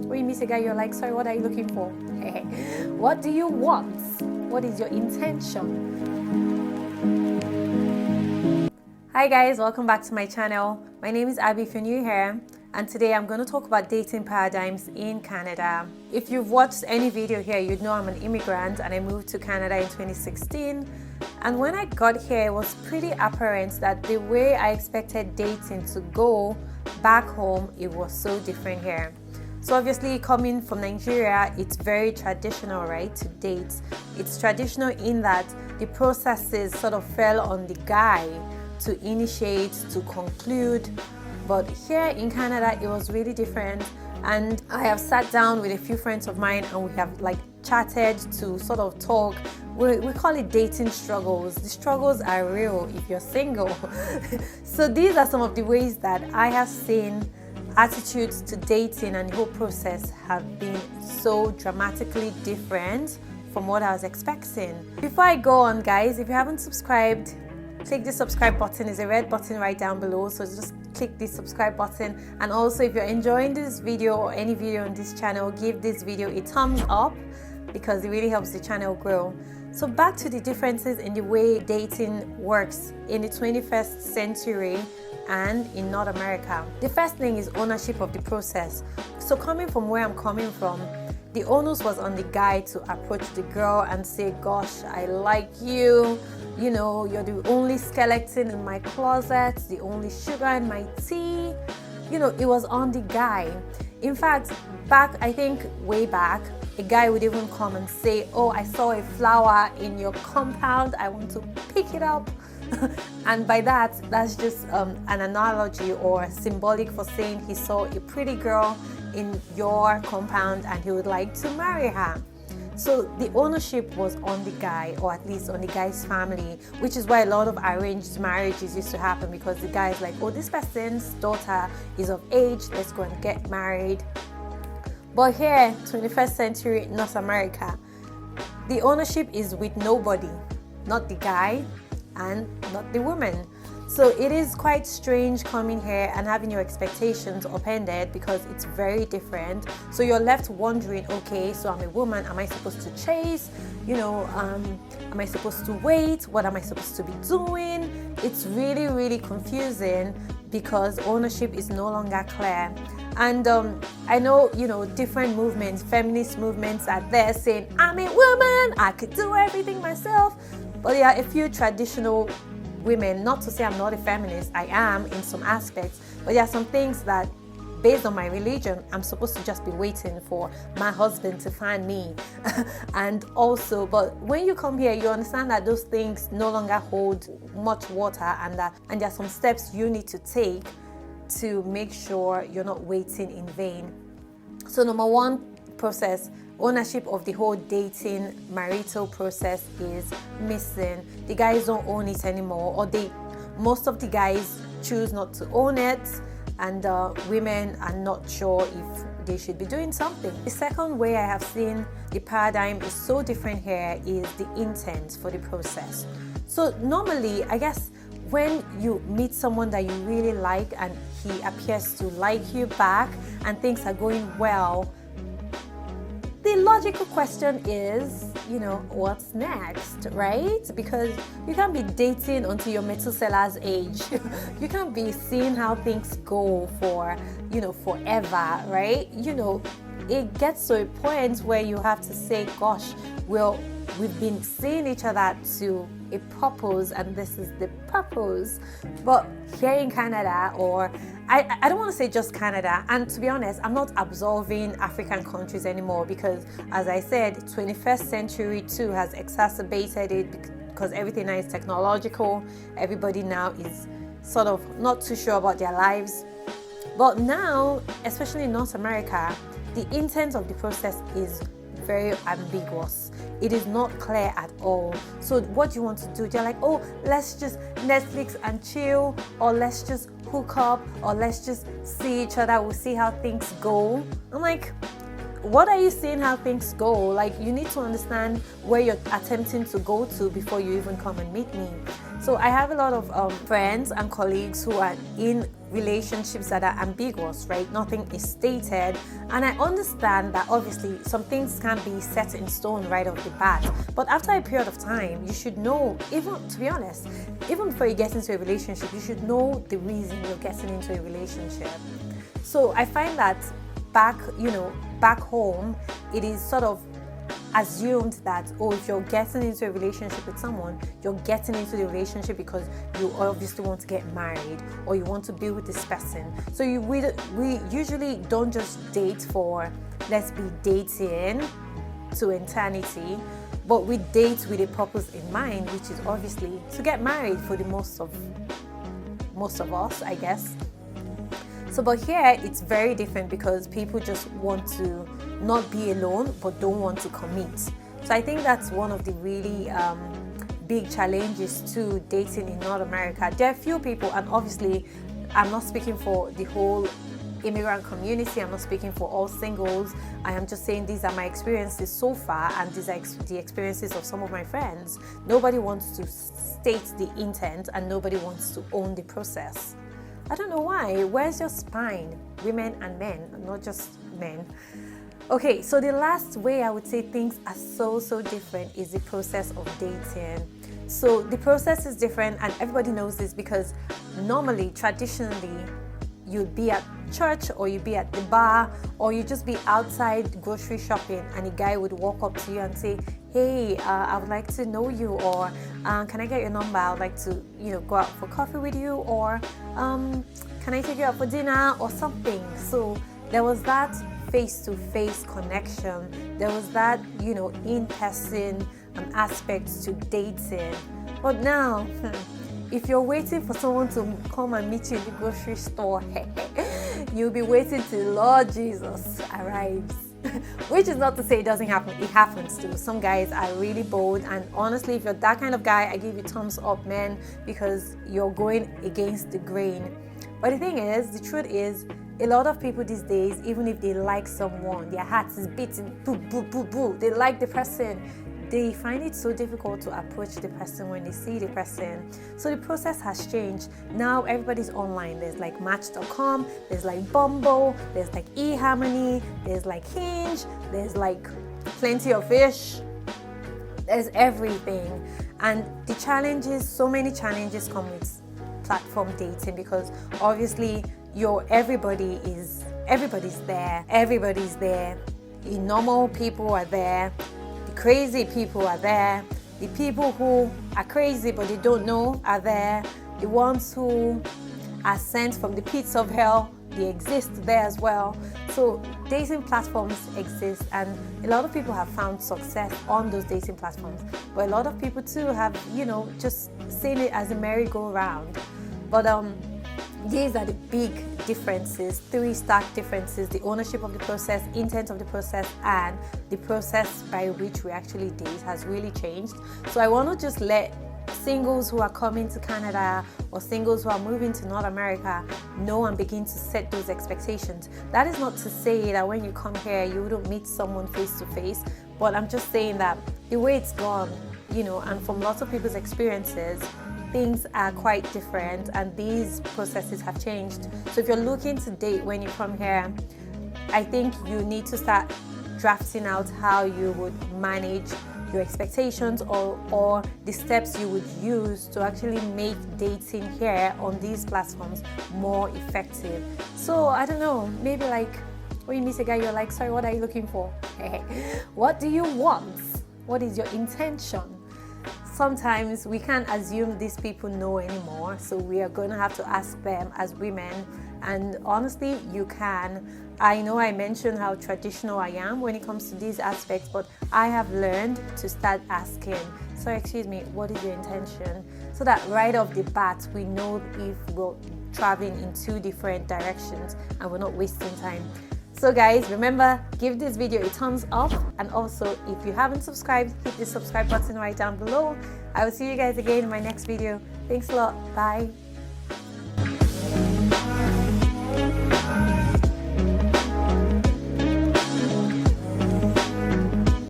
When you meet a guy, you're like, sorry, what are you looking for? What do you want? What is your intention? Hi guys, welcome back to my channel. My name is Abby if you're new here, and today I'm going to talk about dating paradigms in Canada. If you've watched any video here, you'd know I'm an immigrant and I moved to Canada in 2016. And when I got here, it was pretty apparent that the way I expected dating to go back home, it was so different here. So obviously coming from Nigeria, it's very traditional, right, to date. It's traditional in that the processes sort of fell on the guy to initiate, to conclude. But here in Canada, it was really different. And I have sat down with a few friends of mine and we have chatted to sort of talk. We call it dating struggles. The struggles are real if you're single. So these are some of the ways that I have seen attitudes to dating and the whole process have been so dramatically different from what I was expecting. Before I go on, guys, if you haven't subscribed, click the subscribe button. There's a red button right down below, so just click the subscribe button. And also, if you're enjoying this video or any video on this channel, give this video a thumbs up because it really helps the channel grow. So back to the differences in the way dating works in the 21st century and in North America. The first thing is ownership of the process. So coming from where I'm coming from, the onus was on the guy to approach the girl and say, gosh, I like you. You know, you're the only skeleton in my closet, the only sugar in my tea. You know, it was on the guy. In fact, I think way back, a guy would even come and say, oh, I saw a flower in your compound, I want to pick it up. And by that's just an analogy or symbolic for saying he saw a pretty girl in your compound and he would like to marry her. So the ownership was on the guy, or at least on the guy's family, which is why a lot of arranged marriages used to happen, because the guy is like, oh, this person's daughter is of age, let's go and get married. But here, 21st century North America, the ownership is with nobody, not the guy and not the woman. So it is quite strange coming here and having your expectations upended because it's very different. So you're left wondering, okay, so I'm a woman, am I supposed to chase? You know, am I supposed to wait? What am I supposed to be doing? It's really, really confusing because ownership is no longer clear. And I know, you know, different movements, feminist movements are there saying, I'm a woman, I could do everything myself. But there are a few traditional women, not to say I'm not a feminist, I am in some aspects, but there are some things that based on my religion, I'm supposed to just be waiting for my husband to find me. And also, but when you come here, you understand that those things no longer hold much water, and there are some steps you need to take to make sure you're not waiting in vain. So number one process, ownership of the whole dating marital process is missing. The guys don't own it anymore, or most of the guys choose not to own it, and women are not sure if they should be doing something. The second way I have seen the paradigm is so different here is the intent for the process. So normally, I guess when you meet someone that you really like and he appears to like you back and things are going well, the logical question is, you know, what's next, right? Because you can't be dating until you're Methuselah's age. You can't be seeing how things go for, you know, forever, right? You know, it gets to a point where you have to say, gosh, well, we've been seeing each other to a purpose, and this is the purpose. But here in Canada, or I don't want to say just Canada, and to be honest, I'm not absolving African countries anymore, because as I said, 21st century too has exacerbated it because everything now is technological. Everybody now is sort of not too sure about their lives. But now, especially in North America, the intent of the process is very ambiguous. It is not clear at all. So what do you want to do? They're like, oh, let's just Netflix and chill, or let's just hook up, or let's just see each other, we'll see how things go. I'm like, what are you seeing how things go? Like, you need to understand where you're attempting to go to before you even come and meet me. So I have a lot of friends and colleagues who are in relationships that are ambiguous, right? Nothing is stated, and I understand that obviously some things can't be set in stone right off the bat, but after a period of time you should know, even to be honest, even before you get into a relationship, you should know the reason you're getting into a relationship. So I find that back home, it is sort of assumed that, oh, if you're getting into a relationship with someone, you're getting into the relationship because you obviously want to get married or you want to be with this person. So we usually don't just date for, let's be dating to eternity, but we date with a purpose in mind, which is obviously to get married for the most of us, I guess. So, but here it's very different because people just want to not be alone but don't want to commit. So I think that's one of the really big challenges to dating in North America. There are few people, and obviously I'm not speaking for the whole immigrant community, I'm not speaking for all singles. I am just saying these are my experiences so far, and these are the experiences of some of my friends. Nobody wants to state the intent and nobody wants to own the process. I don't know why. Where's your spine? Women and men, not just men. Okay, so the last way I would say things are so different is the process of dating. So the process is different, and everybody knows this because normally, traditionally, you'd be at church or you'd be at the bar or you'd just be outside grocery shopping, and a guy would walk up to you and say, hey, I would like to know you, or can I get your number? I would like to, go out for coffee with you, or can I take you out for dinner or something. So there was that face-to-face connection. There was that, in-person aspect to dating. But now, if you're waiting for someone to come and meet you in the grocery store, you'll be waiting till Lord Jesus arrives. Which is not to say it doesn't happen. It happens too. Some guys are really bold, and honestly, if you're that kind of guy, I give you thumbs up, man, because you're going against the grain. But the thing is, the truth is, a lot of people these days, even if they like someone, their heart is beating, boo, boo, boo, boo, they like the person, they find it so difficult to approach the person when they see the person. So the process has changed. Now everybody's online. There's like Match.com, there's like Bumble, there's like eHarmony, there's like Hinge, there's like Plenty of Fish, there's everything. And the challenges, so many challenges come with platform dating, because obviously everybody's there. The normal people are there. Crazy people are there. The people who are crazy but they don't know are there. The ones who are sent from the pits of hell, they exist there as well. So dating platforms exist, and a lot of people have found success on those dating platforms. But a lot of people too have, just seen it as a merry-go-round. But these are the big differences, 3 stark differences: the ownership of the process, intent of the process, and the process by which we actually date has really changed. So I want to just let singles who are coming to Canada or singles who are moving to North America know and begin to set those expectations. That is not to say that when you come here you wouldn't meet someone face to face, but I'm just saying that the way it's gone, and from lots of people's experiences, things are quite different and these processes have changed. So if you're looking to date when you come here, I think you need to start drafting out how you would manage your expectations or the steps you would use to actually make dating here on these platforms more effective. So I don't know, maybe like when you meet a guy, you're like, sorry, what are you looking for? What do you want? What is your intention? Sometimes we can't assume these people know anymore, so we are going to have to ask them as women. And honestly, you can. I know I mentioned how traditional I am when it comes to these aspects, but I have learned to start asking, so excuse me, what is your intention? So that right off the bat, we know if we're traveling in 2 different directions and we're not wasting time. So guys, remember, give this video a thumbs up, and also if you haven't subscribed, hit the subscribe button right down below. I will see you guys again in my next video. Thanks a lot. Bye.